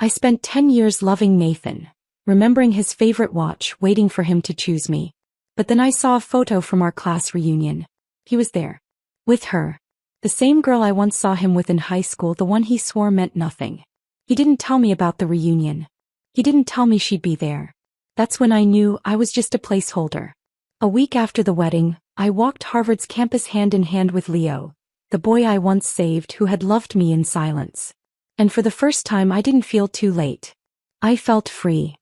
I spent 10 years loving Nathan, remembering his favorite watch, waiting for him to choose me. But then I saw a photo from our class reunion. He was there. With her. The same girl I once saw him with in high school, the one he swore meant nothing. He didn't tell me about the reunion. He didn't tell me she'd be there. That's when I knew I was just a placeholder. A week after the wedding, I walked Harvard's campus hand in hand with Leo, the boy I once saved who had loved me in silence. And for the first time I didn't feel too late. I felt free.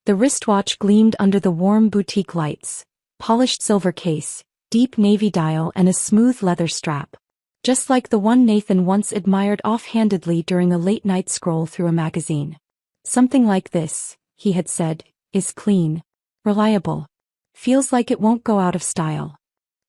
The wristwatch gleamed under the warm boutique lights, polished silver case, deep navy dial and a smooth leather strap. Just like the one Nathan once admired offhandedly during a late-night scroll through a magazine. Something like this, he had said, is clean, reliable. Feels like it won't go out of style.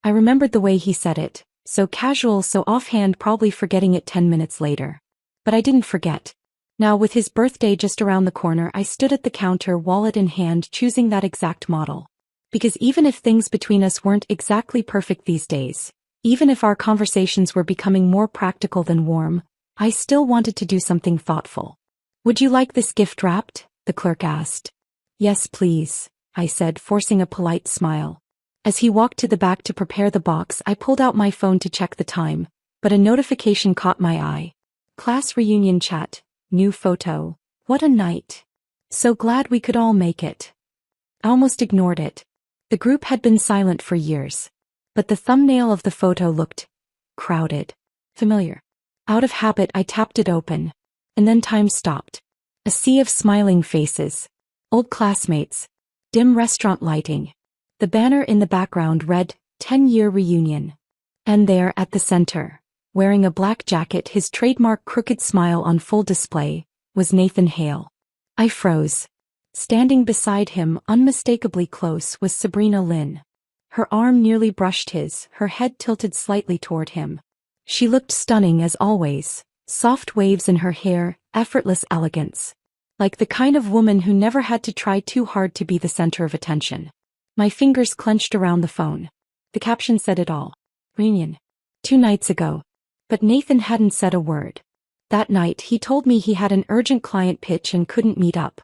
I remembered the way he said it, so casual, so offhand, probably forgetting it 10 minutes later. But I didn't forget. Now, with his birthday just around the corner, I stood at the counter, wallet in hand, choosing that exact model. Because even if things between us weren't exactly perfect these days, even if our conversations were becoming more practical than warm, I still wanted to do something thoughtful. "Would you like this gift wrapped?" the clerk asked. "Yes, please," I said, forcing a polite smile. As he walked to the back to prepare the box, I pulled out my phone to check the time, but a notification caught my eye. Class reunion chat, new photo. What a night. So glad we could all make it. I almost ignored it. The group had been silent for years. But the thumbnail of the photo looked crowded, familiar. Out of habit, I tapped it open. And then time stopped. A sea of smiling faces. Old classmates. Dim restaurant lighting. The banner in the background read, 10-year reunion. And there at the center, wearing a black jacket, his trademark crooked smile on full display, was Nathan Hale. I froze. Standing beside him, unmistakably close, was Sabrina Lynn. Her arm nearly brushed his, her head tilted slightly toward him. She looked stunning as always, soft waves in her hair, effortless elegance. Like the kind of woman who never had to try too hard to be the center of attention. My fingers clenched around the phone. The caption said it all. Reunion. 2 nights ago. But Nathan hadn't said a word. That night he told me he had an urgent client pitch and couldn't meet up.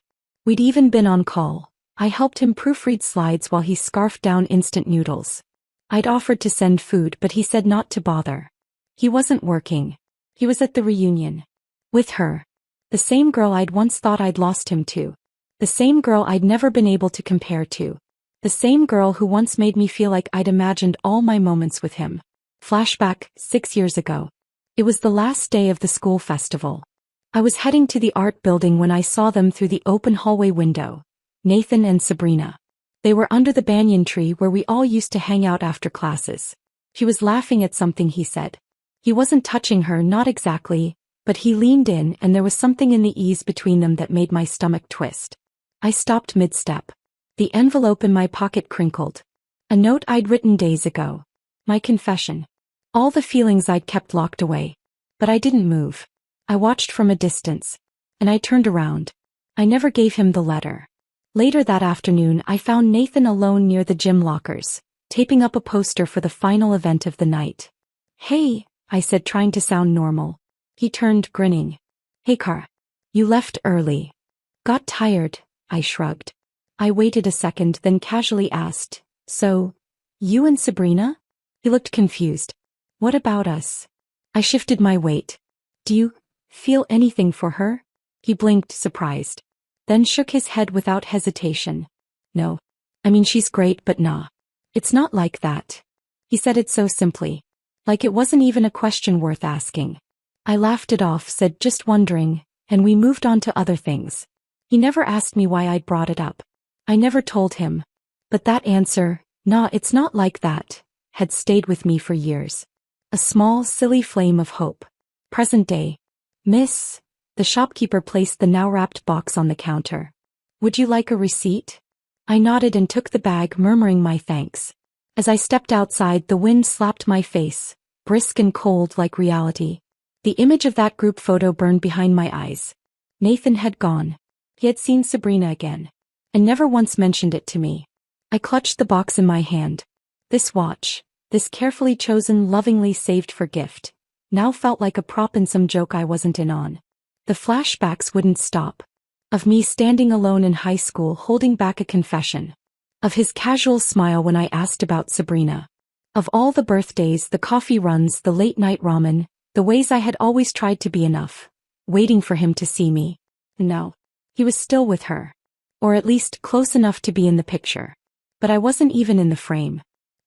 We'd even been on call. I helped him proofread slides while he scarfed down instant noodles. I'd offered to send food, but he said not to bother. He wasn't working. He was at the reunion. With her. The same girl I'd once thought I'd lost him to. The same girl I'd never been able to compare to. The same girl who once made me feel like I'd imagined all my moments with him. Flashback, 6 years ago. It was the last day of the school festival. I was heading to the art building when I saw them through the open hallway window. Nathan and Sabrina. They were under the banyan tree where we all used to hang out after classes. She was laughing at something he said. He wasn't touching her, not exactly, but he leaned in and there was something in the ease between them that made my stomach twist. I stopped mid-step. The envelope in my pocket crinkled. A note I'd written days ago. My confession. All the feelings I'd kept locked away. But I didn't move. I watched from a distance. And I turned around. I never gave him the letter. Later that afternoon, I found Nathan alone near the gym lockers, taping up a poster for the final event of the night. "Hey," I said, trying to sound normal. He turned, grinning. "Hey, Cara. You left early." "Got tired," I shrugged. I waited a second, then casually asked, "So, you and Sabrina?" He looked confused. "What about us?" I shifted my weight. "Do you feel anything for her?" He blinked, surprised. Then shook his head without hesitation. "No. I mean, she's great, but nah. It's not like that." He said it so simply. Like it wasn't even a question worth asking. I laughed it off, said just wondering, and we moved on to other things. He never asked me why I'd brought it up. I never told him. But that answer, "Nah, it's not like that," had stayed with me for years. A small, silly flame of hope. Present day. "Miss," the shopkeeper placed the now wrapped box on the counter. "Would you like a receipt?" I nodded and took the bag, murmuring my thanks. As I stepped outside, the wind slapped my face, brisk and cold like reality. The image of that group photo burned behind my eyes. Nathan had gone. He had seen Sabrina again. And never once mentioned it to me. I clutched the box in my hand. This watch, this carefully chosen, lovingly saved for gift, now felt like a prop in some joke I wasn't in on. The flashbacks wouldn't stop. Of me standing alone in high school holding back a confession. Of his casual smile when I asked about Sabrina. Of all the birthdays, the coffee runs, the late-night ramen, the ways I had always tried to be enough, waiting for him to see me. No. He was still with her. Or at least close enough to be in the picture. But I wasn't even in the frame.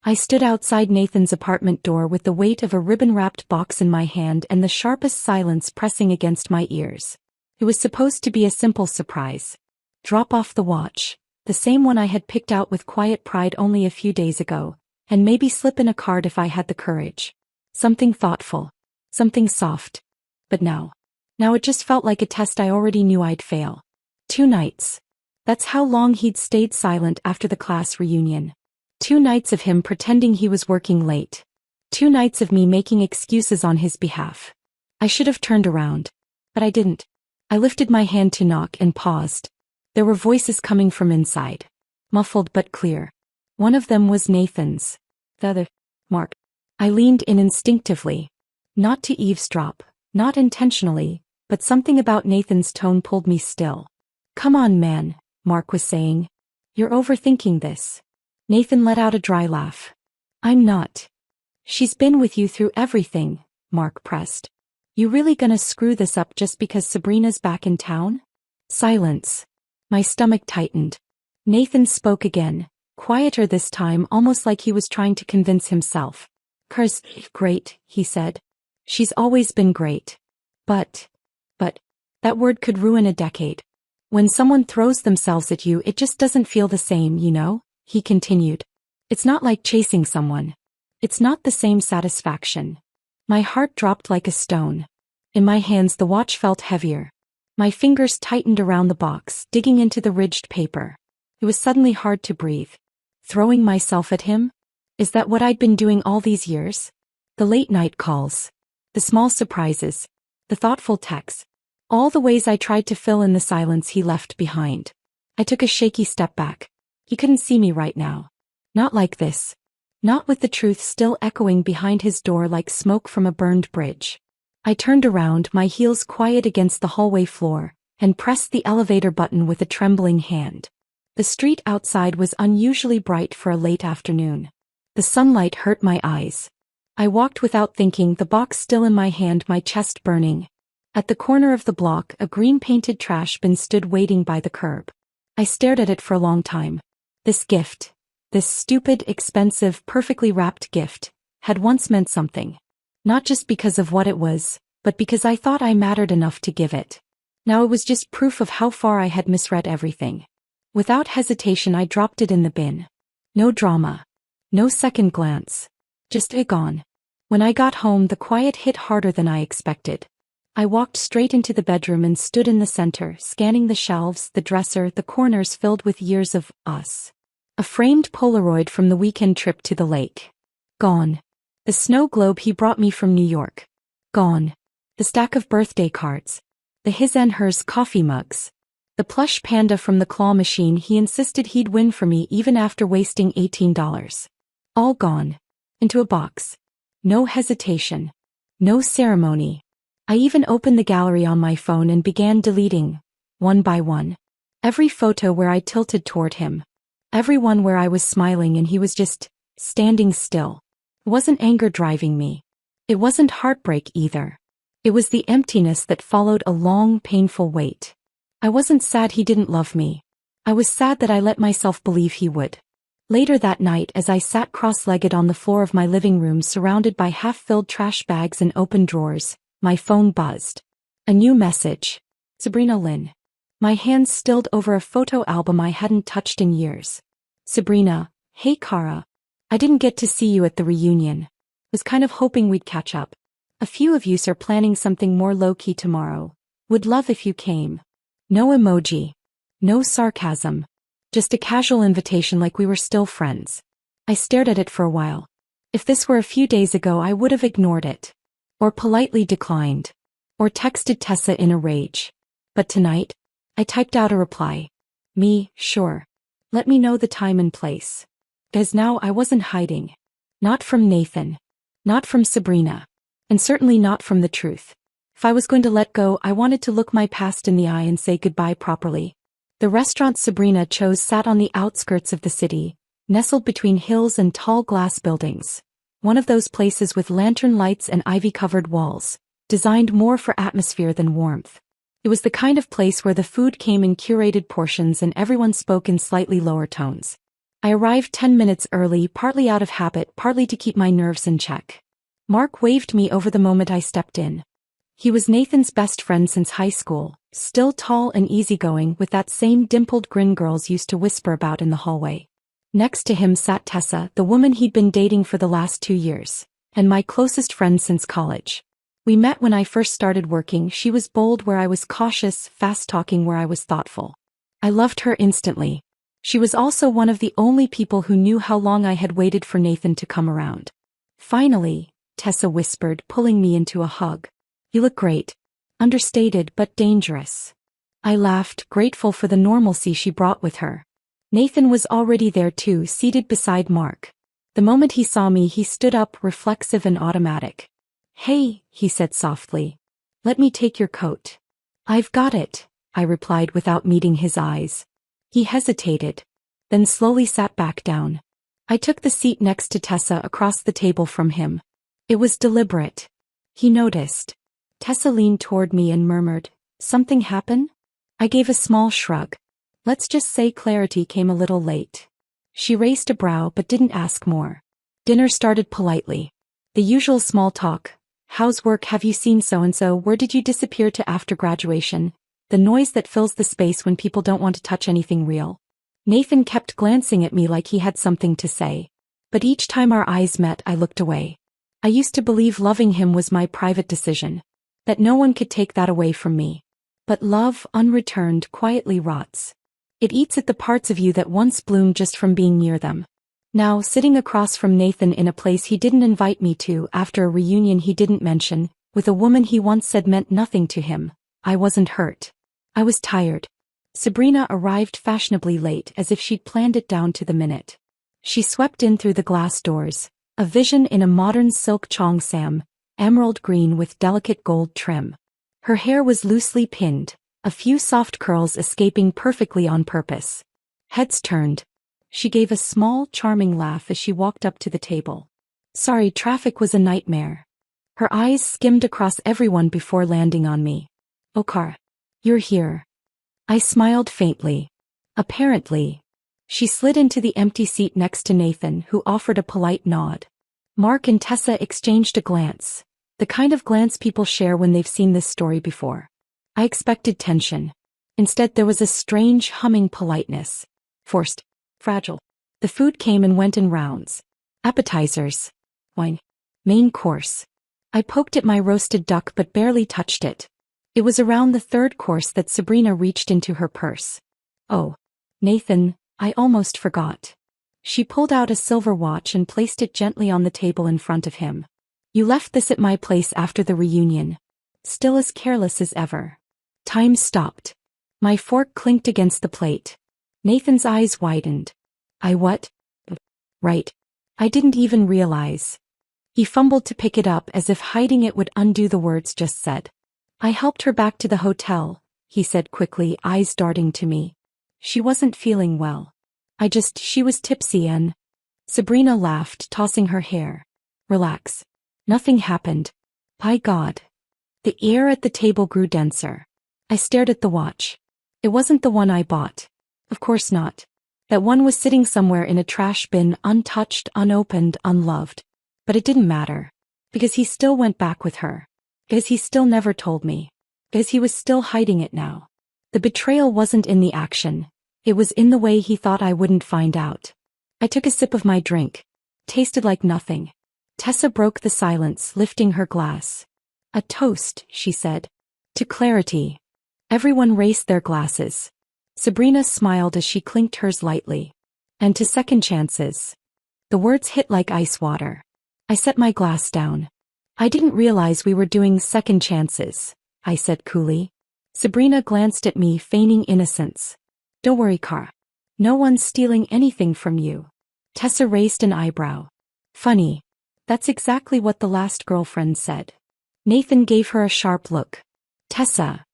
I stood outside Nathan's apartment door with the weight of a ribbon-wrapped box in my hand and the sharpest silence pressing against my ears. It was supposed to be a simple surprise. Drop off the watch, the same one I had picked out with quiet pride only a few days ago, and maybe slip in a card if I had the courage. Something thoughtful. Something soft. But now it just felt like a test I already knew I'd fail. 2 nights. That's how long he'd stayed silent after the class reunion. 2 nights of him pretending he was working late. 2 nights of me making excuses on his behalf. I should have turned around. But I didn't. I lifted my hand to knock and paused. There were voices coming from inside. Muffled but clear. One of them was Nathan's. The other, Mark. I leaned in instinctively. Not to eavesdrop, not intentionally, but something about Nathan's tone pulled me still. Come on, man, Mark was saying. You're overthinking this. Nathan let out a dry laugh. I'm not. She's been with you through everything, Mark pressed. You really gonna screw this up just because Sabrina's back in town? Silence. My stomach tightened. Nathan spoke again, quieter this time, almost like he was trying to convince himself. "'Cause, great," he said. "She's always been great. But, that word could ruin a decade. When someone throws themselves at you, it just doesn't feel the same, you know?" He continued. "It's not like chasing someone. It's not the same satisfaction." My heart dropped like a stone. In my hands the watch felt heavier. My fingers tightened around the box, digging into the ridged paper. It was suddenly hard to breathe. Throwing myself at him? Is that what I'd been doing all these years? The late-night calls. The small surprises. The thoughtful texts. All the ways I tried to fill in the silence he left behind. I took a shaky step back. He couldn't see me right now. Not like this. Not with the truth still echoing behind his door like smoke from a burned bridge. I turned around, my heels quiet against the hallway floor, and pressed the elevator button with a trembling hand. The street outside was unusually bright for a late afternoon. The sunlight hurt my eyes. I walked without thinking, the box still in my hand, my chest burning. At the corner of the block, a green-painted trash bin stood waiting by the curb. I stared at it for a long time. This gift, this stupid, expensive, perfectly wrapped gift, had once meant something. Not just because of what it was, but because I thought I mattered enough to give it. Now it was just proof of how far I had misread everything. Without hesitation I dropped it in the bin. No drama. No second glance. Just gone. When I got home the quiet hit harder than I expected. I walked straight into the bedroom and stood in the center, scanning the shelves, the dresser, the corners filled with years of us. A framed Polaroid from the weekend trip to the lake. Gone. The snow globe he brought me from New York. Gone. The stack of birthday cards. The his and hers coffee mugs. The plush panda from the claw machine he insisted he'd win for me even after wasting $18. All gone. Into a box. No hesitation. No ceremony. I even opened the gallery on my phone and began deleting, one by one. Every photo where I tilted toward him. Every one where I was smiling and he was just standing still. It wasn't anger driving me. It wasn't heartbreak either. It was the emptiness that followed a long, painful wait. I wasn't sad he didn't love me. I was sad that I let myself believe he would. Later that night, as I sat cross-legged on the floor of my living room surrounded by half-filled trash bags and open drawers, my phone buzzed. A new message. Sabrina Lynn. My hands stilled over a photo album I hadn't touched in years. Sabrina, hey Kara. I didn't get to see you at the reunion. Was kind of hoping we'd catch up. A few of yous are planning something more low-key tomorrow. Would love if you came. No emoji. No sarcasm. Just a casual invitation like we were still friends. I stared at it for a while. If this were a few days ago I would have ignored it. Or politely declined. Or texted Tessa in a rage. But tonight, I typed out a reply. Me, sure. Let me know the time and place. Because now I wasn't hiding. Not from Nathan. Not from Sabrina. And certainly not from the truth. If I was going to let go, I wanted to look my past in the eye and say goodbye properly. The restaurant Sabrina chose sat on the outskirts of the city, nestled between hills and tall glass buildings. One of those places with lantern lights and ivy-covered walls, designed more for atmosphere than warmth. It was the kind of place where the food came in curated portions and everyone spoke in slightly lower tones. I arrived 10 minutes early, partly out of habit, partly to keep my nerves in check. Mark waved me over the moment I stepped in. He was Nathan's best friend since high school, still tall and easygoing with that same dimpled grin girls used to whisper about in the hallway. Next to him sat Tessa, the woman he'd been dating for the last 2 years, and my closest friend since college. We met when I first started working. She was bold where I was cautious, fast-talking where I was thoughtful. I loved her instantly. She was also one of the only people who knew how long I had waited for Nathan to come around. Finally, Tessa whispered, pulling me into a hug. You look great. Understated but dangerous. I laughed, grateful for the normalcy she brought with her. Nathan was already there too, seated beside Mark. The moment he saw me, he stood up, reflexive and automatic. Hey, he said softly. Let me take your coat. I've got it, I replied without meeting his eyes. He hesitated, then slowly sat back down. I took the seat next to Tessa across the table from him. It was deliberate. He noticed. Tessa leaned toward me and murmured, "Something happen?" I gave a small shrug. Let's just say clarity came a little late. She raised a brow but didn't ask more. Dinner started politely. The usual small talk. How's work? Have you seen so-and-so? Where did you disappear to after graduation? The noise that fills the space when people don't want to touch anything real. Nathan kept glancing at me like he had something to say. But each time our eyes met, I looked away. I used to believe loving him was my private decision. That no one could take that away from me. But love, unreturned, quietly rots. It eats at the parts of you that once bloomed just from being near them. Now, sitting across from Nathan in a place he didn't invite me to, after a reunion he didn't mention, with a woman he once said meant nothing to him, I wasn't hurt. I was tired. Sabrina arrived fashionably late, as if she'd planned it down to the minute. She swept in through the glass doors, a vision in a modern silk cheongsam, emerald green with delicate gold trim. Her hair was loosely pinned, a few soft curls escaping perfectly on purpose. Heads turned. She gave a small, charming laugh as she walked up to the table. Sorry, traffic was a nightmare. Her eyes skimmed across everyone before landing on me. Okar. You're here. I smiled faintly. Apparently. She slid into the empty seat next to Nathan, who offered a polite nod. Mark and Tessa exchanged a glance, the kind of glance people share when they've seen this story before. I expected tension. Instead, there was a strange, humming politeness. Forced. Fragile. The food came and went in rounds. Appetizers. Wine. Main course. I poked at my roasted duck but barely touched it. It was around the third course that Sabrina reached into her purse. Oh. Nathan, I almost forgot. She pulled out a silver watch and placed it gently on the table in front of him. You left this at my place after the reunion. Still as careless as ever. Time stopped. My fork clinked against the plate. Nathan's eyes widened. I what? Right. I didn't even realize. He fumbled to pick it up as if hiding it would undo the words just said. I helped her back to the hotel, he said quickly, eyes darting to me. She wasn't feeling well. She was tipsy and... Sabrina laughed, tossing her hair. Relax. Nothing happened. By God. The air at the table grew denser. I stared at the watch. It wasn't the one I bought. Of course not. That one was sitting somewhere in a trash bin, untouched, unopened, unloved. But it didn't matter. Because he still went back with her. Because he still never told me. Because he was still hiding it now. The betrayal wasn't in the action. It was in the way he thought I wouldn't find out. I took a sip of my drink. Tasted like nothing. Tessa broke the silence, lifting her glass. A toast, she said. To clarity. Everyone raised their glasses. Sabrina smiled as she clinked hers lightly. And to second chances. The words hit like ice water. I set my glass down. I didn't realize we were doing second chances, I said coolly. Sabrina glanced at me, feigning innocence. Don't worry, Kara. No one's stealing anything from you. Tessa raised an eyebrow. Funny. That's exactly what the last girlfriend said. Nathan gave her a sharp look. Tessa.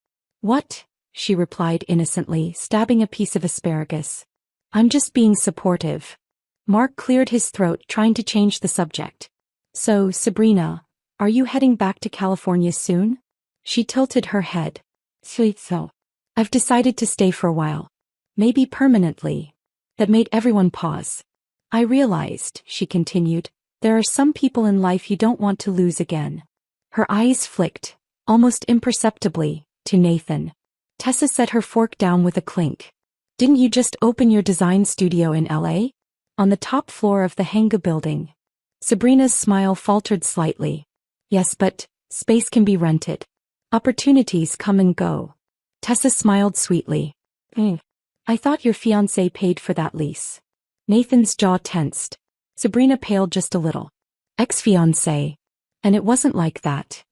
What? She replied innocently, stabbing a piece of asparagus. I'm just being supportive. Mark cleared his throat, trying to change the subject. So, Sabrina, are you heading back to California soon? She tilted her head. So. I've decided to stay for a while. Maybe permanently. That made everyone pause. I realized, she continued, there are some people in life you don't want to lose again. Her eyes flicked, almost imperceptibly, to Nathan. Tessa set her fork down with a clink. Didn't you just open your design studio in LA? On the top floor of the Hanga building. Sabrina's smile faltered slightly. Yes, but space can be rented. Opportunities come and go. Tessa smiled sweetly. I thought your fiancé paid for that lease. Nathan's jaw tensed. Sabrina paled just a little. Ex-fiancé. And it wasn't like that.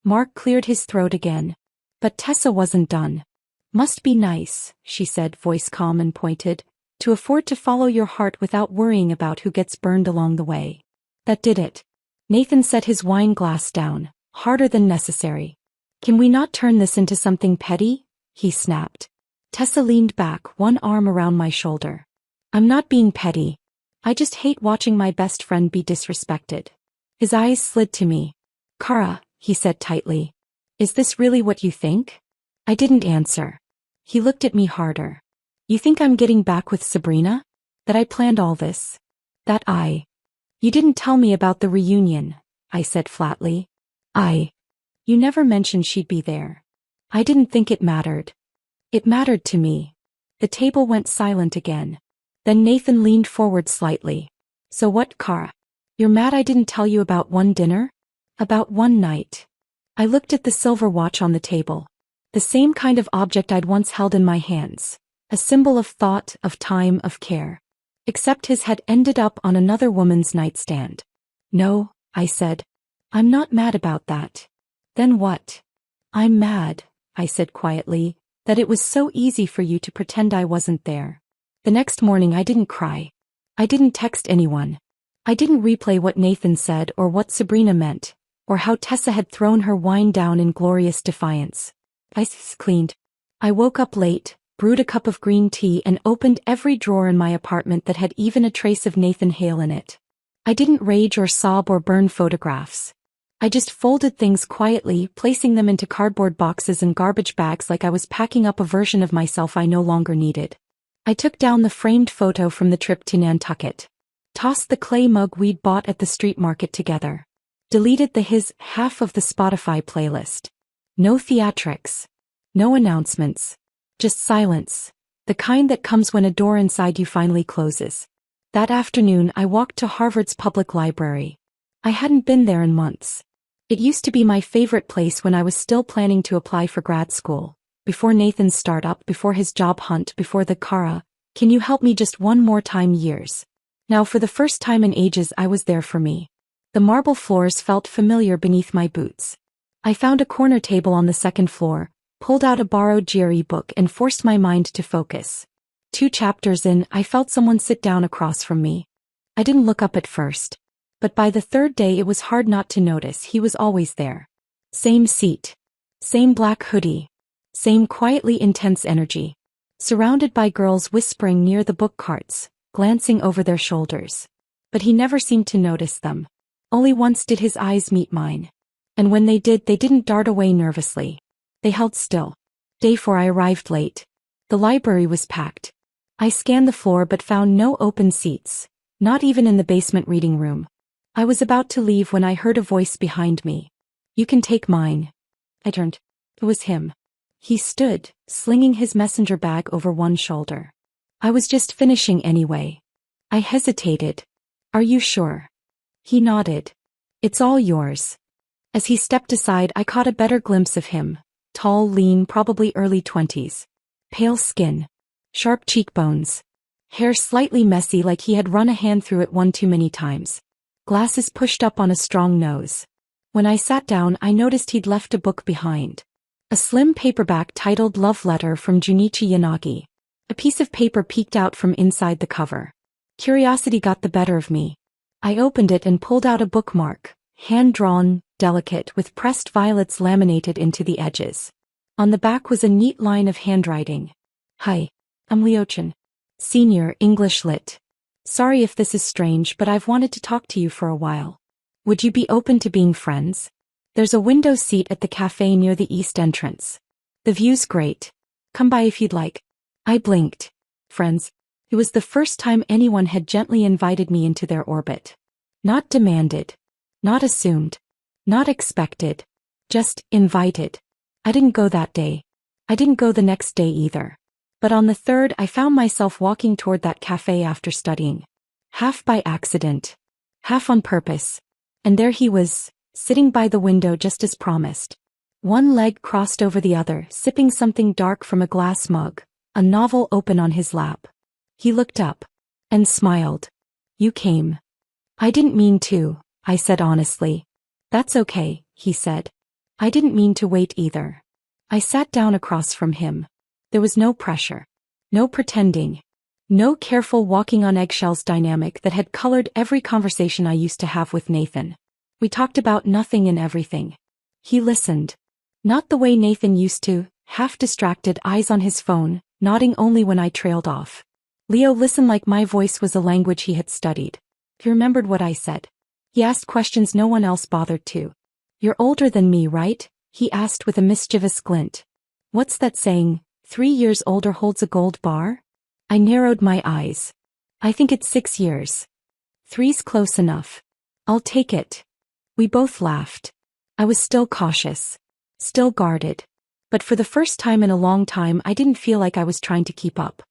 Mark cleared his throat again. But Tessa wasn't done. Must be nice, she said, voice calm and pointed, to afford to follow your heart without worrying about who gets burned along the way. That did it. Nathan set his wine glass down, harder than necessary. Can we not turn this into something petty? He snapped. Tessa leaned back, one arm around my shoulder. I'm not being petty. I just hate watching my best friend be disrespected. His eyes slid to me. Kara, he said tightly. Is this really what you think? I didn't answer. He looked at me harder. You think I'm getting back with Sabrina? That I planned all this? You didn't tell me about the reunion, I said flatly. You never mentioned she'd be there. I didn't think it mattered. It mattered to me. The table went silent again. Then Nathan leaned forward slightly. So what, Kara? You're mad I didn't tell you about one dinner? About one night. I looked at the silver watch on the table. The same kind of object I'd once held in my hands. A symbol of thought, of time, of care. Except his had ended up on another woman's nightstand. No, I said. I'm not mad about that. Then what? I'm mad, I said quietly, that it was so easy for you to pretend I wasn't there. The next morning I didn't cry. I didn't text anyone. I didn't replay what Nathan said or what Sabrina meant, or how Tessa had thrown her wine down in glorious defiance. I cleaned. I woke up late, brewed a cup of green tea and opened every drawer in my apartment that had even a trace of Nathan Hale in it. I didn't rage or sob or burn photographs. I just folded things quietly, placing them into cardboard boxes and garbage bags like I was packing up a version of myself I no longer needed. I took down the framed photo from the trip to Nantucket. Tossed the clay mug we'd bought at the street market together. Deleted his half of the Spotify playlist. No theatrics. No announcements. Just silence. The kind that comes when a door inside you finally closes. That afternoon I walked to Harvard's public library. I hadn't been there in months. It used to be my favorite place when I was still planning to apply for grad school. Before Nathan's startup, before his job hunt, before the Kara, can you help me just one more time years. Now for the first time in ages I was there for me. The marble floors felt familiar beneath my boots. I found a corner table on the second floor, pulled out a borrowed GRE book and forced my mind to focus. 2 chapters in, I felt someone sit down across from me. I didn't look up at first. But by the 3rd day it was hard not to notice he was always there. Same seat. Same black hoodie. Same quietly intense energy. Surrounded by girls whispering near the book carts, glancing over their shoulders. But he never seemed to notice them. Only once did his eyes meet mine. And when they did, they didn't dart away nervously. They held still. Day 4 I arrived late. The library was packed. I scanned the floor but found no open seats. Not even in the basement reading room. I was about to leave when I heard a voice behind me. You can take mine. I turned. It was him. He stood, slinging his messenger bag over one shoulder. I was just finishing anyway. I hesitated. Are you sure? He nodded. It's all yours. As he stepped aside I caught a better glimpse of him. Tall, lean, probably early 20s. Pale skin. Sharp cheekbones. Hair slightly messy like he had run a hand through it one too many times. Glasses pushed up on a strong nose. When I sat down I noticed he'd left a book behind. A slim paperback titled Love Letter from Junichi Yanagi. A piece of paper peeked out from inside the cover. Curiosity got the better of me. I opened it and pulled out a bookmark, hand-drawn, delicate with pressed violets laminated into the edges. On the back was a neat line of handwriting. Hi, I'm Leo-chan. Senior, English Lit. Sorry if this is strange, but I've wanted to talk to you for a while. Would you be open to being friends? There's a window seat at the cafe near the east entrance. The view's great. Come by if you'd like. I blinked. Friends. It was the first time anyone had gently invited me into their orbit. Not demanded. Not assumed. Not expected. Just invited. I didn't go that day. I didn't go the next day either. But on the third I found myself walking toward that cafe after studying. Half by accident. Half on purpose. And there he was, sitting by the window just as promised. One leg crossed over the other, sipping something dark from a glass mug, a novel open on his lap. He looked up. And smiled. You came. I didn't mean to, I said honestly. That's okay, he said. I didn't mean to wait either. I sat down across from him. There was no pressure. No pretending. No careful walking on eggshells dynamic that had colored every conversation I used to have with Nathan. We talked about nothing and everything. He listened. Not the way Nathan used to, half distracted, eyes on his phone, nodding only when I trailed off. Leo listened like my voice was a language he had studied. He remembered what I said. He asked questions no one else bothered to. You're older than me, right? He asked with a mischievous glint. What's that saying, 3 years older holds a gold bar? I narrowed my eyes. I think it's 6 years. 3's close enough. I'll take it. We both laughed. I was still cautious. Still guarded. But for the first time in a long time I didn't feel like I was trying to keep up.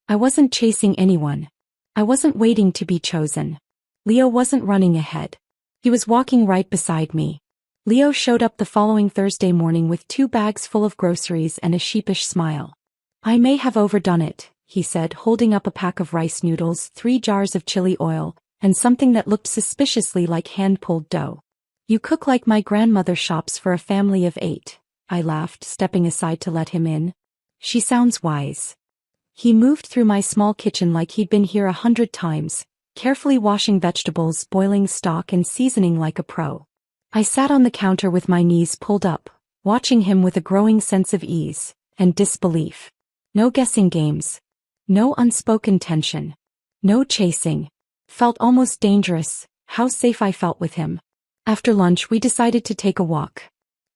I wasn't chasing anyone. I wasn't waiting to be chosen. Leo wasn't running ahead. He was walking right beside me. Leo showed up the following Thursday morning with 2 bags full of groceries and a sheepish smile. I may have overdone it, he said, holding up a pack of rice noodles, 3 jars of chili oil, and something that looked suspiciously like hand-pulled dough. You cook like my grandmother shops for a family of 8, I laughed, stepping aside to let him in. She sounds wise. He moved through my small kitchen like he'd been here 100 times, carefully washing vegetables, boiling stock and seasoning like a pro. I sat on the counter with my knees pulled up, watching him with a growing sense of ease and disbelief. No guessing games. No unspoken tension. No chasing. Felt almost dangerous, how safe I felt with him. After lunch we decided to take a walk.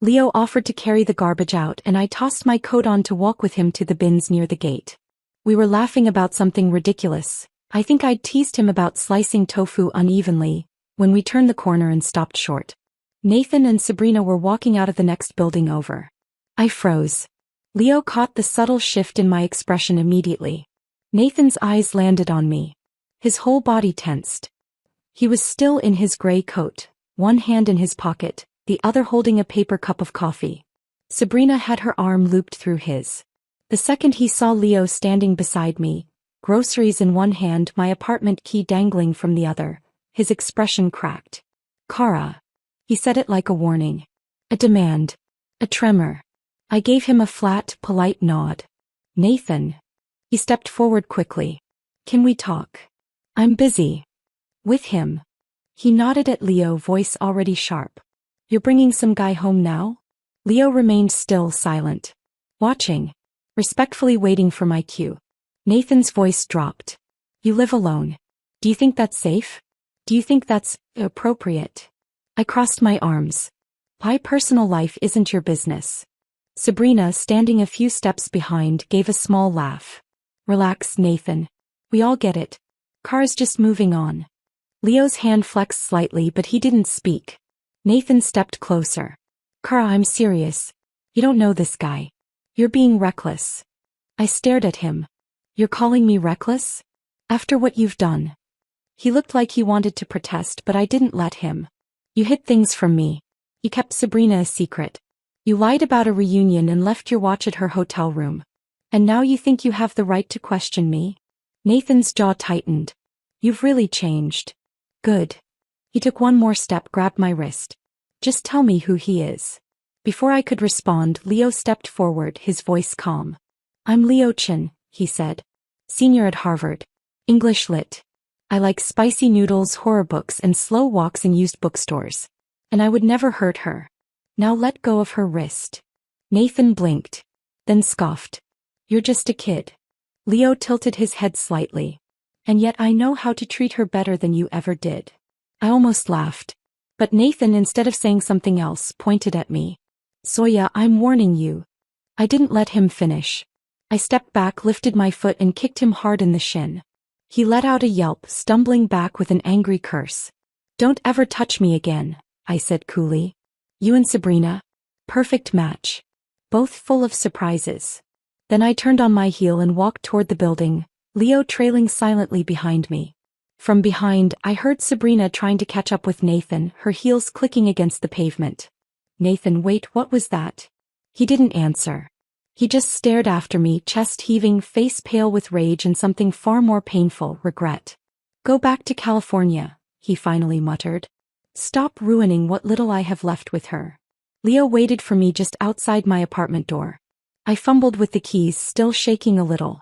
Leo offered to carry the garbage out and I tossed my coat on to walk with him to the bins near the gate. We were laughing about something ridiculous. I think I'd teased him about slicing tofu unevenly, when we turned the corner and stopped short. Nathan and Sabrina were walking out of the next building over. I froze. Leo caught the subtle shift in my expression immediately. Nathan's eyes landed on me. His whole body tensed. He was still in his gray coat, one hand in his pocket, the other holding a paper cup of coffee. Sabrina had her arm looped through his. The second he saw Leo standing beside me, groceries in one hand, my apartment key dangling from the other, his expression cracked. Kara. He said it like a warning. A demand. A tremor. I gave him a flat, polite nod. Nathan. He stepped forward quickly. Can we talk? I'm busy. With him. He nodded at Leo, voice already sharp. You're bringing some guy home now? Leo remained still, silent. Watching. Respectfully waiting for my cue. Nathan's voice dropped. You live alone. Do you think that's safe? Do you think that's appropriate? I crossed my arms. My personal life isn't your business. Sabrina, standing a few steps behind, gave a small laugh. Relax, Nathan. We all get it. Kara's just moving on. Leo's hand flexed slightly, but he didn't speak. Nathan stepped closer. Kara, I'm serious. You don't know this guy. You're being reckless. I stared at him. You're calling me reckless? After what you've done. He looked like he wanted to protest, but I didn't let him. You hid things from me. You kept Sabrina a secret. You lied about a reunion and left your watch at her hotel room. And now you think you have the right to question me? Nathan's jaw tightened. You've really changed. Good. He took one more step, grabbed my wrist. Just tell me who he is. Before I could respond, Leo stepped forward, his voice calm. I'm Leo-chan, he said. Senior at Harvard. English Lit. I like spicy noodles, horror books and slow walks in used bookstores. and I would never hurt her. Now let go of her wrist. Nathan blinked, then scoffed. You're just a kid. Leo tilted his head slightly. And yet I know how to treat her better than you ever did. I almost laughed. But Nathan, instead of saying something else, pointed at me. Soya, I'm warning you. I didn't let him finish. I stepped back, lifted my foot, and kicked him hard in the shin. He let out a yelp, stumbling back with an angry curse. Don't ever touch me again, I said coolly. You and Sabrina? Perfect match. Both full of surprises. Then I turned on my heel and walked toward the building, Leo trailing silently behind me. From behind, I heard Sabrina trying to catch up with Nathan, her heels clicking against the pavement. Nathan, wait, what was that? He didn't answer. He just stared after me, chest heaving, face pale with rage and something far more painful, regret. Go back to California, he finally muttered. Stop ruining what little I have left with her. Leo waited for me just outside my apartment door. I fumbled with the keys, still shaking a little.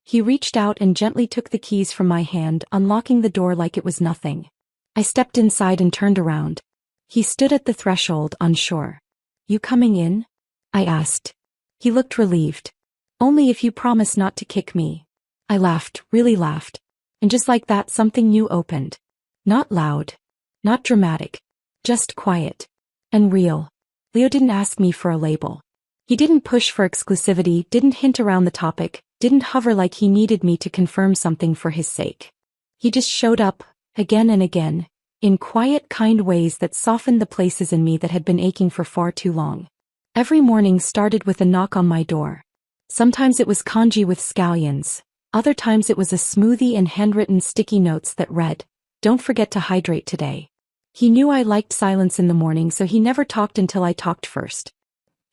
He reached out and gently took the keys from my hand, unlocking the door like it was nothing. I stepped inside and turned around. He stood at the threshold, unsure. You coming in? I asked. He looked relieved. Only if you promise not to kick me. I laughed, really laughed. And just like that, something new opened. Not loud. Not dramatic. Just quiet. And real. Leo didn't ask me for a label. He didn't push for exclusivity, didn't hint around the topic, didn't hover like he needed me to confirm something for his sake. He just showed up, again and again, in quiet, kind ways that softened the places in me that had been aching for far too long. Every morning started with a knock on my door. Sometimes it was congee with scallions, other times it was a smoothie and handwritten sticky notes that read, "Don't forget to hydrate today." He knew I liked silence in the morning, so he never talked until I talked first.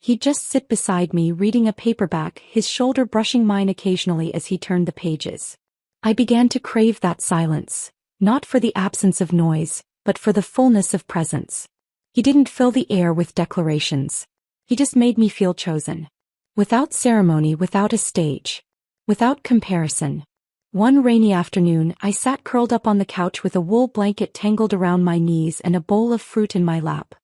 He'd just sit beside me reading a paperback, his shoulder brushing mine occasionally as he turned the pages. I began to crave that silence, not for the absence of noise, but for the fullness of presence. He didn't fill the air with declarations. He just made me feel chosen. Without ceremony, without a stage. Without comparison. One rainy afternoon, I sat curled up on the couch with a wool blanket tangled around my knees and a bowl of fruit in my lap.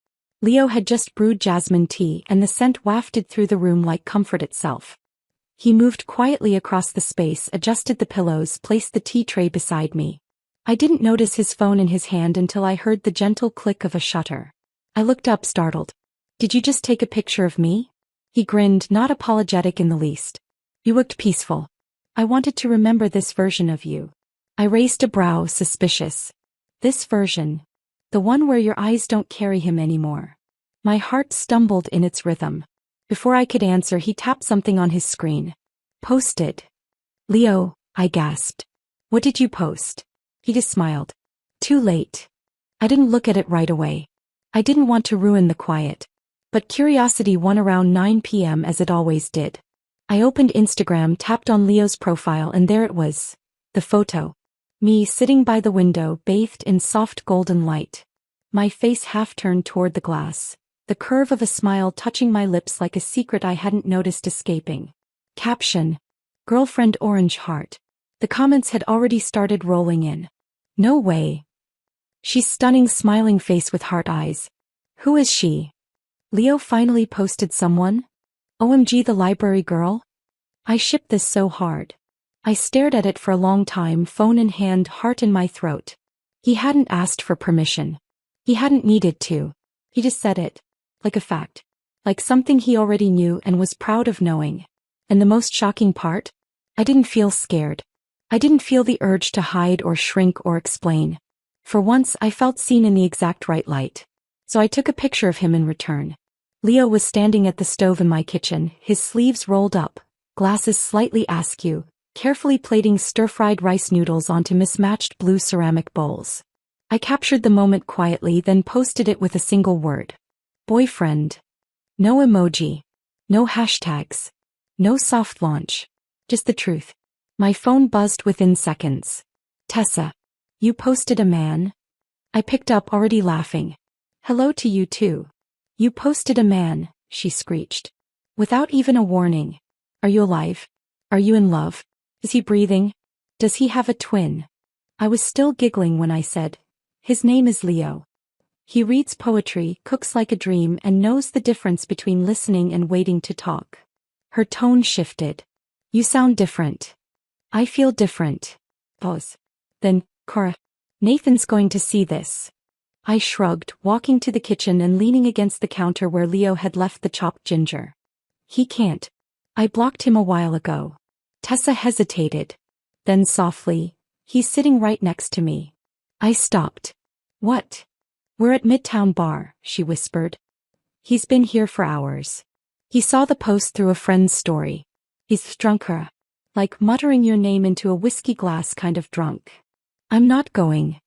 Leo had just brewed jasmine tea, and the scent wafted through the room like comfort itself. He moved quietly across the space, adjusted the pillows, placed the tea tray beside me. I didn't notice his phone in his hand until I heard the gentle click of a shutter. I looked up, startled. Did you just take a picture of me? He grinned, not apologetic in the least. You looked peaceful. I wanted to remember this version of you. I raised a brow, suspicious. This version. The one where your eyes don't carry him anymore. My heart stumbled in its rhythm. Before I could answer, he tapped something on his screen. Posted. Leo, I gasped. What did you post? He just smiled. Too late. I didn't look at it right away. I didn't want to ruin the quiet. But curiosity won around 9 p.m. as it always did. I opened Instagram, tapped on Leo's profile, and there it was. The photo. Me sitting by the window, bathed in soft golden light. My face half turned toward the glass, the curve of a smile touching my lips like a secret I hadn't noticed escaping. Caption. Girlfriend orange heart. The comments had already started rolling in. No way. She's stunning, smiling face with heart eyes. Who is she? Leo finally posted someone? OMG, the library girl? I shipped this so hard. I stared at it for a long time, phone in hand, heart in my throat. He hadn't asked for permission. He hadn't needed to. He just said it. Like a fact. Like something he already knew and was proud of knowing. And the most shocking part? I didn't feel scared. I didn't feel the urge to hide or shrink or explain. For once, I felt seen in the exact right light. So I took a picture of him in return. Leo was standing at the stove in my kitchen, his sleeves rolled up, glasses slightly askew, carefully plating stir-fried rice noodles onto mismatched blue ceramic bowls. I captured the moment quietly, then posted it with a single word. Boyfriend. No emoji. No hashtags. No soft launch. Just the truth. My phone buzzed within seconds. Tessa. You posted a man? I picked up, already laughing. Hello to you too. You posted a man, she screeched. Without even a warning. Are you alive? Are you in love? Is he breathing? Does he have a twin? I was still giggling when I said, his name is Leo. He reads poetry, cooks like a dream, and knows the difference between listening and waiting to talk. Her tone shifted. You sound different. I feel different. Pause. Then, Cora. Nathan's going to see this. I shrugged, walking to the kitchen and leaning against the counter where Leo had left the chopped ginger. He can't. I blocked him a while ago. Tessa hesitated. Then softly, he's sitting right next to me. I stopped. What? We're at Midtown Bar, she whispered. He's been here for hours. He saw the post through a friend's story. He's drunker. Like muttering your name into a whiskey glass kind of drunk. I'm not going.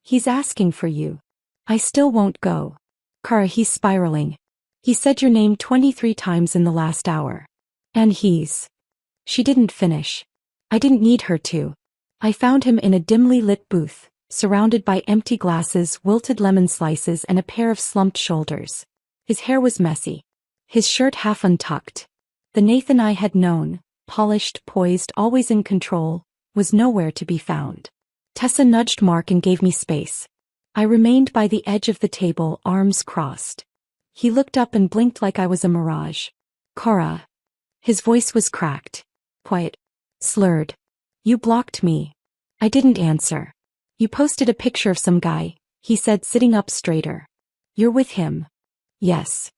He's asking for you. I still won't go. Kara, he's spiraling. He said your name 23 times in the last hour. And he's... She didn't finish. I didn't need her to. I found him in a dimly lit booth, surrounded by empty glasses, wilted lemon slices, and a pair of slumped shoulders. His hair was messy. His shirt half untucked. The Nathan I had known, polished, poised, always in control, was nowhere to be found. Tessa nudged Mark and gave me space. I remained by the edge of the table, arms crossed. He looked up and blinked like I was a mirage. Cora. His voice was cracked. Quiet. Slurred. You blocked me. I didn't answer. You posted a picture of some guy, he said, sitting up straighter. You're with him. Yes.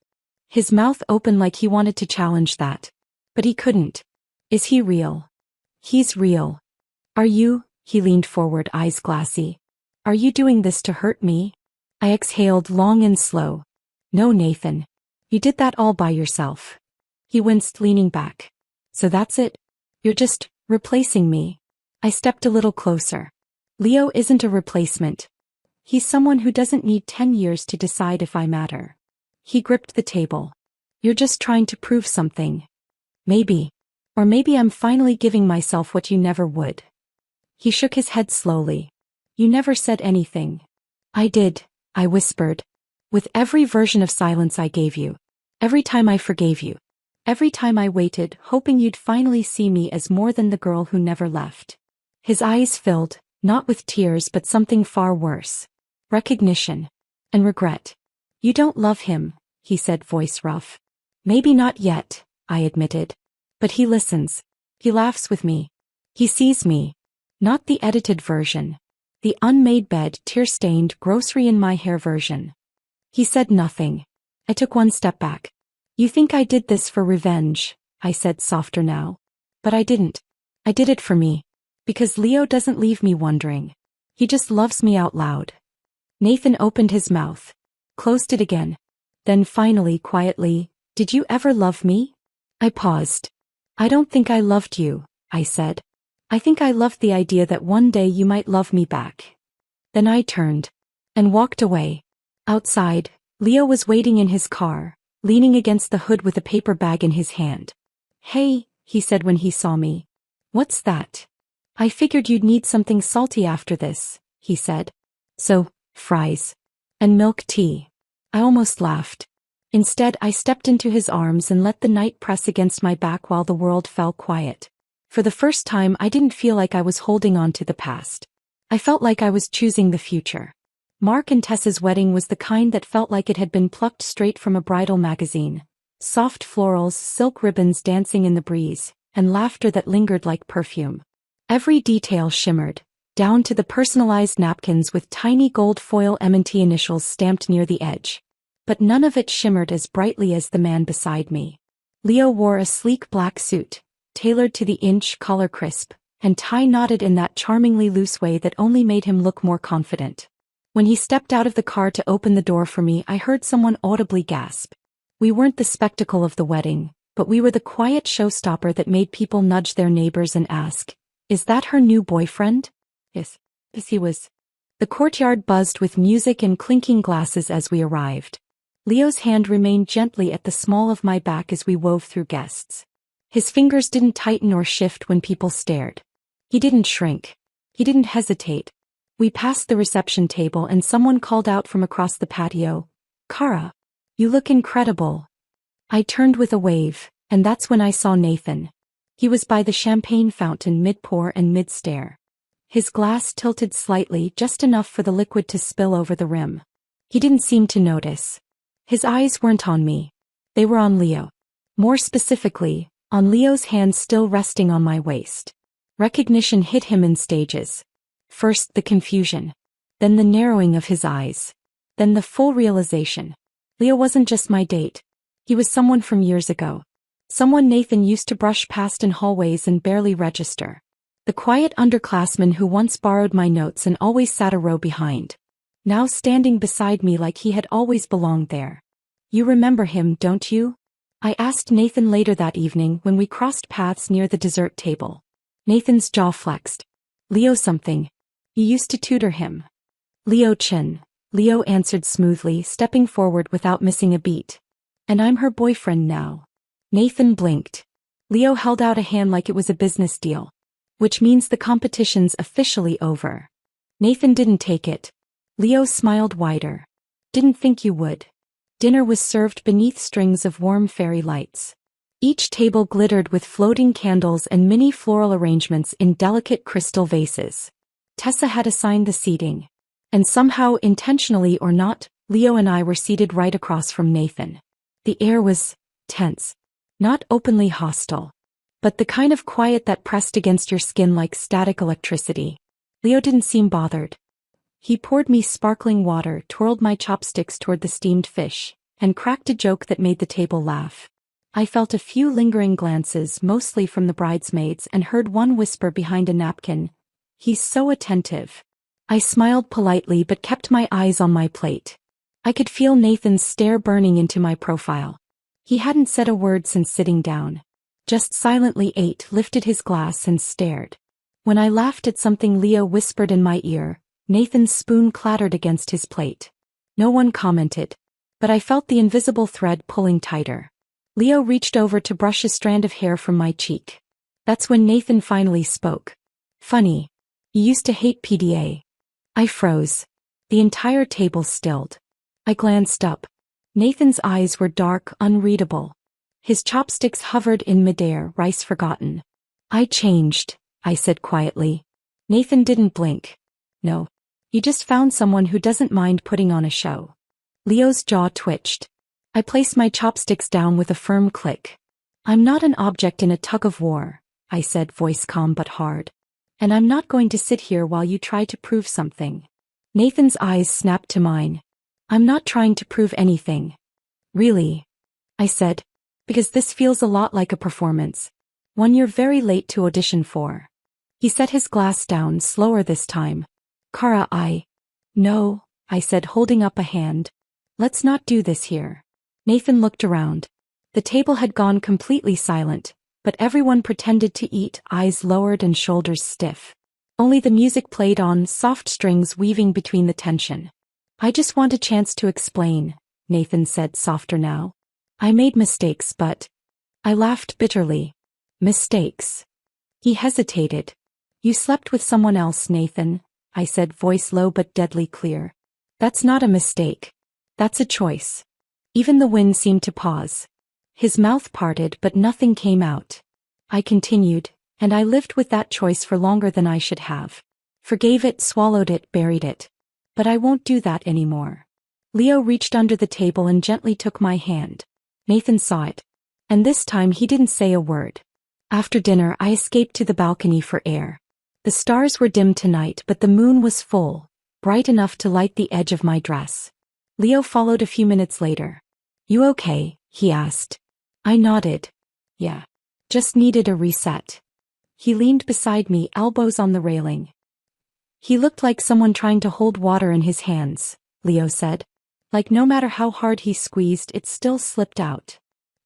His mouth opened like he wanted to challenge that. But he couldn't. Is he real? He's real. Are you? He leaned forward, eyes glassy. Are you doing this to hurt me? I exhaled long and slow. No, Nathan. You did that all by yourself. He winced, leaning back. So that's it? You're just replacing me. I stepped a little closer. Leo isn't a replacement. He's someone who doesn't need 10 years to decide if I matter. He gripped the table. You're just trying to prove something. Maybe. Or maybe I'm finally giving myself what you never would. He shook his head slowly. You never said anything. I did, I whispered. With every version of silence I gave you. Every time I forgave you. Every time I waited, hoping you'd finally see me as more than the girl who never left. His eyes filled, not with tears but something far worse. Recognition. And regret. You don't love him, he said, voice rough. Maybe not yet, I admitted. But he listens. He laughs with me. He sees me. Not the edited version. The unmade bed, tear-stained, grocery in my hair version. He said nothing. I took one step back. You think I did this for revenge, I said, softer now. But I didn't. I did it for me. Because Leo doesn't leave me wondering. He just loves me out loud. Nathan opened his mouth. Closed it again. Then finally, quietly, did you ever love me? I paused. I don't think I loved you, I said. I think I loved the idea that one day you might love me back. Then I turned. And walked away. Outside, Leo was waiting in his car, leaning against the hood with a paper bag in his hand. Hey, he said when he saw me. What's that? I figured you'd need something salty after this, he said. So, fries. And milk tea. I almost laughed. Instead, I stepped into his arms and let the night press against my back while the world fell quiet. For the first time, I didn't feel like I was holding on to the past. I felt like I was choosing the future. Mark and Tessa's wedding was the kind that felt like it had been plucked straight from a bridal magazine. Soft florals, silk ribbons dancing in the breeze, and laughter that lingered like perfume. Every detail shimmered, down to the personalized napkins with tiny gold foil M&T initials stamped near the edge. But none of it shimmered as brightly as the man beside me. Leo wore a sleek black suit, tailored to the inch, collar crisp, and tie knotted in that charmingly loose way that only made him look more confident. When he stepped out of the car to open the door for me, I heard someone audibly gasp. We weren't the spectacle of the wedding, but we were the quiet showstopper that made people nudge their neighbors and ask, "Is that her new boyfriend?" Yes, he was. The courtyard buzzed with music and clinking glasses as we arrived. Leo's hand remained gently at the small of my back as we wove through guests. His fingers didn't tighten or shift when people stared. He didn't shrink. He didn't hesitate. We passed the reception table and someone called out from across the patio, "Kara, you look incredible." I turned with a wave, and that's when I saw Nathan. He was by the champagne fountain mid-pour and mid-stare. His glass tilted slightly, just enough for the liquid to spill over the rim. He didn't seem to notice. His eyes weren't on me. They were on Leo. More specifically, on Leo's hands still resting on my waist. Recognition hit him in stages. First the confusion. Then the narrowing of his eyes. Then the full realization. Leo wasn't just my date. He was someone from years ago. Someone Nathan used to brush past in hallways and barely register. The quiet underclassman who once borrowed my notes and always sat a row behind. Now standing beside me like he had always belonged there. You remember him, don't you? I asked Nathan later that evening when we crossed paths near the dessert table. Nathan's jaw flexed. Leo something. You used to tutor him. Leo Chin. Leo answered smoothly, stepping forward without missing a beat. And I'm her boyfriend now. Nathan blinked. Leo held out a hand like it was a business deal. Which means the competition's officially over. Nathan didn't take it. Leo smiled wider. Didn't think you would. Dinner was served beneath strings of warm fairy lights. Each table glittered with floating candles and mini floral arrangements in delicate crystal vases. Tessa had assigned the seating. And somehow, intentionally or not, Leo and I were seated right across from Nathan. The air was tense. Not openly hostile. But the kind of quiet that pressed against your skin like static electricity. Leo didn't seem bothered. He poured me sparkling water, twirled my chopsticks toward the steamed fish, and cracked a joke that made the table laugh. I felt a few lingering glances, mostly from the bridesmaids, and heard one whisper behind a napkin. He's so attentive. I smiled politely but kept my eyes on my plate. I could feel Nathan's stare burning into my profile. He hadn't said a word since sitting down. Just silently ate, lifted his glass and stared. When I laughed at something Leo whispered in my ear, Nathan's spoon clattered against his plate. No one commented. But I felt the invisible thread pulling tighter. Leo reached over to brush a strand of hair from my cheek. That's when Nathan finally spoke. Funny. You used to hate PDA. I froze. The entire table stilled. I glanced up. Nathan's eyes were dark, unreadable. His chopsticks hovered in midair, rice forgotten. I changed, I said quietly. Nathan didn't blink. No. You just found someone who doesn't mind putting on a show. Leo's jaw twitched. I placed my chopsticks down with a firm click. I'm not an object in a tug-of-war, I said, voice calm but hard. And I'm not going to sit here while you try to prove something. Nathan's eyes snapped to mine. I'm not trying to prove anything. Really? I said. Because this feels a lot like a performance. One you're very late to audition for. He set his glass down, slower this time. Kara, No, I said, holding up a hand. Let's not do this here. Nathan looked around. The table had gone completely silent, but everyone pretended to eat, eyes lowered and shoulders stiff. Only the music played on, soft strings weaving between the tension. I just want a chance to explain, Nathan said, softer now. I made mistakes, but... I laughed bitterly. Mistakes. He hesitated. You slept with someone else, Nathan, I said, voice low but deadly clear. That's not a mistake. That's a choice. Even the wind seemed to pause. His mouth parted but nothing came out. I continued, and I lived with that choice for longer than I should have. Forgave it, swallowed it, buried it. But I won't do that anymore. Leo reached under the table and gently took my hand. Nathan saw it. And this time he didn't say a word. After dinner I escaped to the balcony for air. The stars were dim tonight but the moon was full, bright enough to light the edge of my dress. Leo followed a few minutes later. You okay? He asked. I nodded. Yeah. Just needed a reset. He leaned beside me, elbows on the railing. He looked like someone trying to hold water in his hands, Leo said. Like no matter how hard he squeezed, it still slipped out.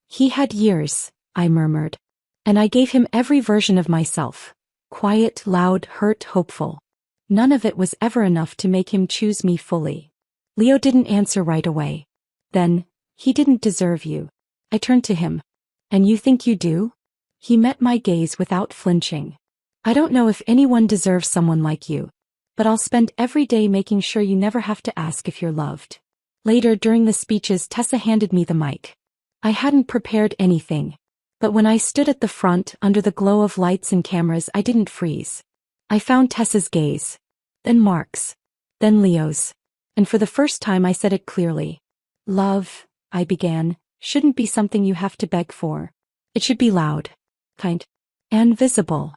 He had years, I murmured. And I gave him every version of myself. Quiet, loud, hurt, hopeful. None of it was ever enough to make him choose me fully. Leo didn't answer right away. Then, he didn't deserve you. I turned to him. And you think you do? He met my gaze without flinching. I don't know if anyone deserves someone like you. But I'll spend every day making sure you never have to ask if you're loved. Later during the speeches, Tessa handed me the mic. I hadn't prepared anything. But when I stood at the front, under the glow of lights and cameras, I didn't freeze. I found Tessa's gaze. Then Mark's. Then Leo's. and for the first time I said it clearly. Love, I began, shouldn't be something you have to beg for. It should be loud, kind, and visible.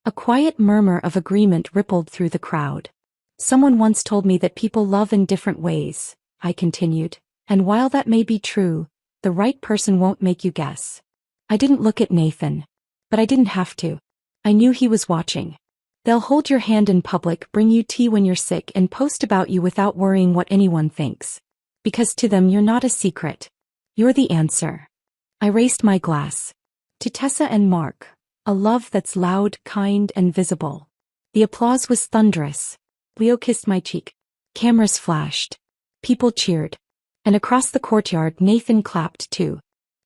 A quiet murmur of agreement rippled through the crowd. Someone once told me that people love in different ways, I continued, and while that may be true, the right person won't make you guess. I didn't look at Nathan. But I didn't have to. I knew he was watching. They'll hold your hand in public, bring you tea when you're sick, and post about you without worrying what anyone thinks. Because to them you're not a secret. You're the answer. I raised my glass. To Tessa and Mark, a love that's loud, kind, and visible. The applause was thunderous. Leo kissed my cheek. Cameras flashed. People cheered. And across the courtyard Nathan clapped too.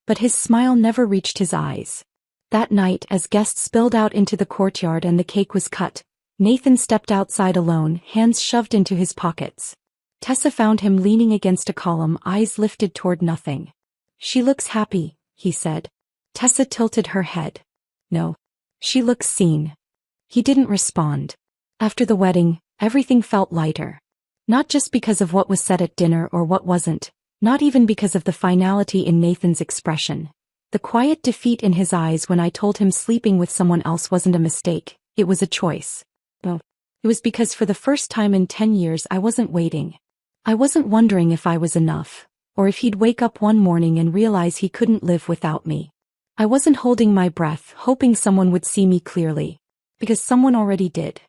But his smile never reached his eyes. That night, as guests spilled out into the courtyard and the cake was cut, Nathan stepped outside alone, hands shoved into his pockets. Tessa found him leaning against a column, eyes lifted toward nothing. She looks happy, he said. Tessa tilted her head. No. She looks seen. He didn't respond. After the wedding, everything felt lighter. Not just because of what was said at dinner or what wasn't, not even because of the finality in Nathan's expression. The quiet defeat in his eyes when I told him sleeping with someone else wasn't a mistake, it was a choice. No. It was because for the first time in 10 years I wasn't waiting. I wasn't wondering if I was enough, or if he'd wake up one morning and realize he couldn't live without me. I wasn't holding my breath, hoping someone would see me clearly. Because someone already did.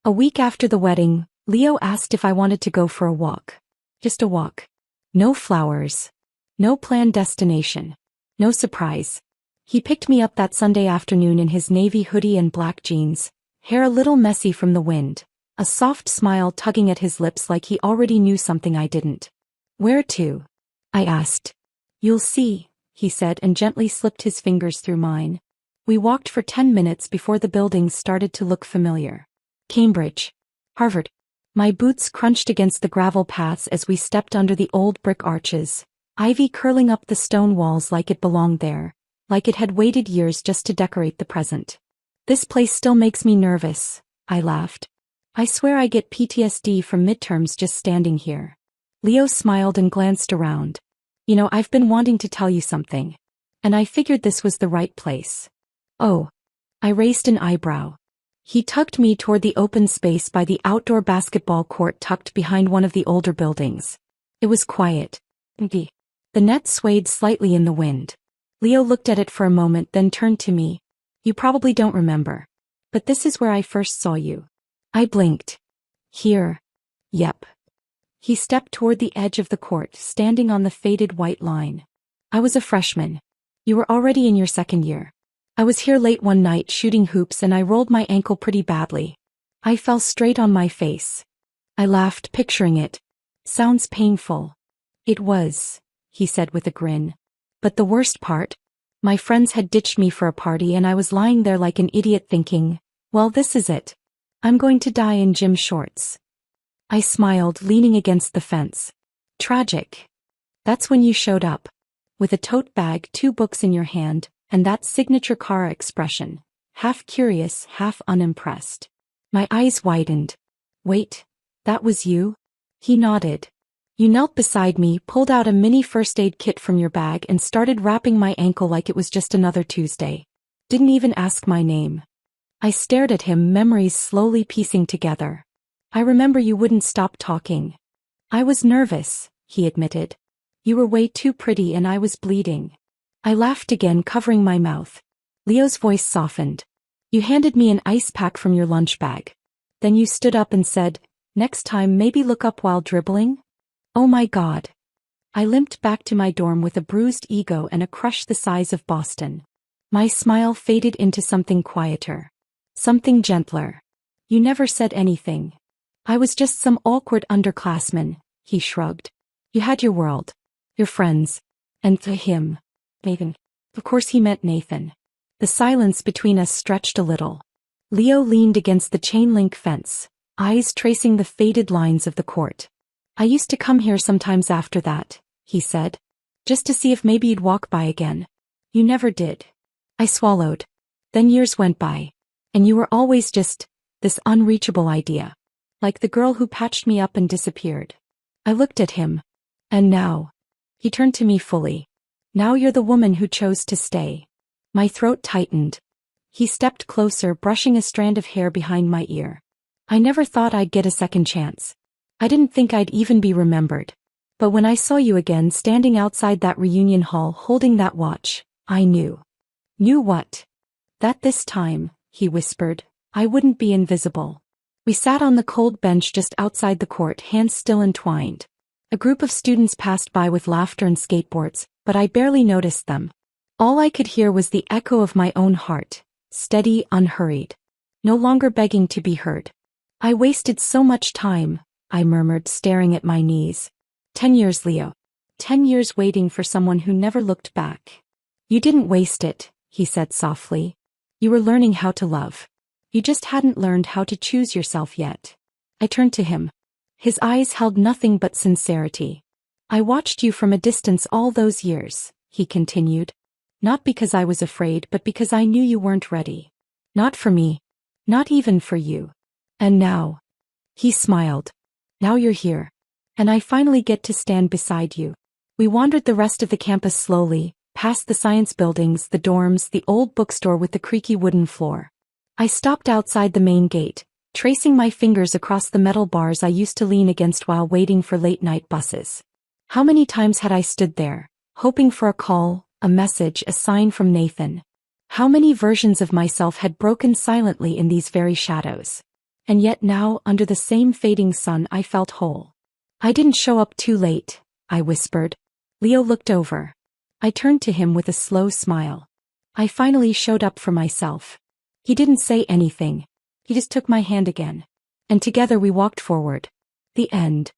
A week after the wedding, Leo asked if I wanted to go for a walk. Just a walk. No flowers. No planned destination. No surprise. He picked me up that Sunday afternoon in his navy hoodie and black jeans, hair a little messy from the wind, a soft smile tugging at his lips like he already knew something I didn't. Where to? I asked. You'll see, he said and gently slipped his fingers through mine. We walked for 10 minutes before the buildings started to look familiar. Cambridge. Harvard. My boots crunched against the gravel paths as we stepped under the old brick arches, ivy curling up the stone walls like it belonged there, like it had waited years just to decorate the present. This place still makes me nervous, I laughed. I swear I get PTSD from midterms just standing here. Leo smiled and glanced around. You know, I've been wanting to tell you something. And I figured this was the right place. Oh. I raised an eyebrow. He tugged me toward the open space by the outdoor basketball court tucked behind one of the older buildings. It was quiet. The net swayed slightly in the wind. Leo looked at it for a moment then turned to me. You probably don't remember. But this is where I first saw you. I blinked. Here. Yep. He stepped toward the edge of the court, standing on the faded white line. I was a freshman. You were already in your second year. I was here late one night shooting hoops and I rolled my ankle pretty badly. I fell straight on my face. I laughed, picturing it. Sounds painful. It was, he said with a grin. But the worst part? My friends had ditched me for a party and I was lying there like an idiot thinking, well, this is it. I'm going to die in gym shorts. I smiled, leaning against the fence. Tragic. That's when you showed up. With a tote bag, 2 books in your hand, and that signature Kara expression, half curious, half unimpressed. My eyes widened. Wait, that was you? He nodded. You knelt beside me, pulled out a mini first aid kit from your bag and started wrapping my ankle like it was just another Tuesday. Didn't even ask my name. I stared at him, memories slowly piecing together. I remember you wouldn't stop talking. I was nervous, he admitted. You were way too pretty and I was bleeding. I laughed again, covering my mouth. Leo's voice softened. You handed me an ice pack from your lunch bag. Then you stood up and said, next time maybe look up while dribbling? Oh my God. I limped back to my dorm with a bruised ego and a crush the size of Boston. My smile faded into something quieter. Something gentler. You never said anything. I was just some awkward underclassman, he shrugged. You had your world. Your friends. And to him. Nathan. Of course he meant Nathan. The silence between us stretched a little. Leo leaned against the chain-link fence, eyes tracing the faded lines of the court. I used to come here sometimes after that, he said. Just to see if maybe you'd walk by again. You never did. I swallowed. Then years went by. And you were always just, this unreachable idea. Like the girl who patched me up and disappeared. I looked at him. And now? He turned to me fully. Now you're the woman who chose to stay. My throat tightened. He stepped closer, brushing a strand of hair behind my ear. I never thought I'd get a second chance. I didn't think I'd even be remembered. But when I saw you again standing outside that reunion hall holding that watch, I knew. Knew what? That this time, he whispered, I wouldn't be invisible. We sat on the cold bench just outside the court, hands still entwined. A group of students passed by with laughter and skateboards, but I barely noticed them. All I could hear was the echo of my own heart, steady, unhurried. No longer begging to be heard. I wasted so much time, I murmured, staring at my knees. 10 years, Leo. 10 years waiting for someone who never looked back. You didn't waste it, he said softly. You were learning how to love. You just hadn't learned how to choose yourself yet. I turned to him. His eyes held nothing but sincerity. I watched you from a distance all those years, he continued. Not because I was afraid, but because I knew you weren't ready. Not for me. Not even for you. And now. He smiled. Now you're here. And I finally get to stand beside you. We wandered the rest of the campus slowly, past the science buildings, the dorms, the old bookstore with the creaky wooden floor. I stopped outside the main gate, tracing my fingers across the metal bars I used to lean against while waiting for late-night buses. How many times had I stood there, hoping for a call, a message, a sign from Nathan? How many versions of myself had broken silently in these very shadows? And yet now, under the same fading sun, I felt whole. I didn't show up too late, I whispered. Leo looked over. I turned to him with a slow smile. I finally showed up for myself. He didn't say anything. He just took my hand again. And together we walked forward. The end.